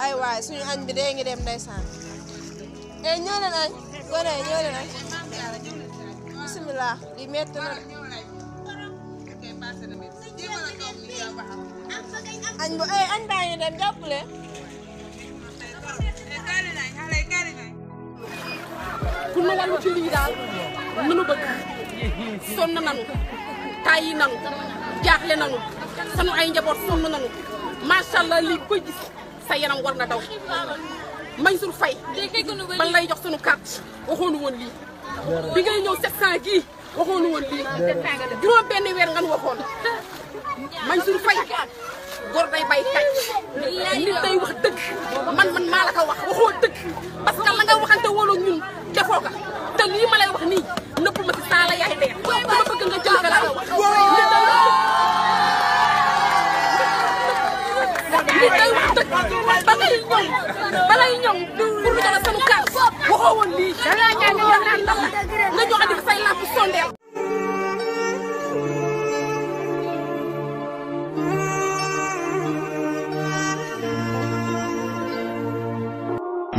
ay waay suñu añ bi dee ngi dem ndeysaan ñoo leen añ gone ñoo leen añ bismillah li metti na añ bu añ baa ngi dem jàppale ku nu wàllu ci lii daal mënu bëgg sonn nanu tàyyi nanu jaaxle nanu sanu ay njaboot sonn nanu macha allah lii koy gis sa yaram war na daw Mansour Faye ban lay jox sunu carte waxoonu woon lii bi ngay ñëw 700 gii waxoonu woon lii juróom benn weer nga nu waxoon Mansour Faye góor day bay kay nit day wax dëgg man maa la ko wax waxoo dëgg parce que la nga waxante wóolu ñun defoo ko te lii ma lay wax nii nëpp ma ci saa la yaay dee dama bëgg nga jël ka la nit day wax dëgg ba ngay ñëw pour ñu jox sanu kaas waxoo woon lii nga joxe di say làmp sondeel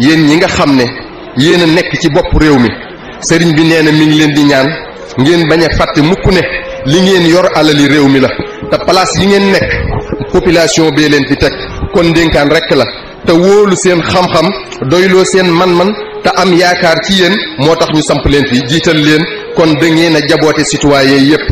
yéen ñi nga xam ne yéen a nekk ci bopp réew mi sëriñ bi nee na mi ngi leen di ñaan ngeen bañ a fàtte mukk ne li ngeen yor alali réew mi la te place yi ngeen nekk population bee leen fi teg kon ndénkaan rekk la te wóolu seen xam-xam doyloo seen man-man te am yaakaar ci yéen moo tax ñu samp leen fi jiital leen kon da ngeen a jaboote citoyen yépp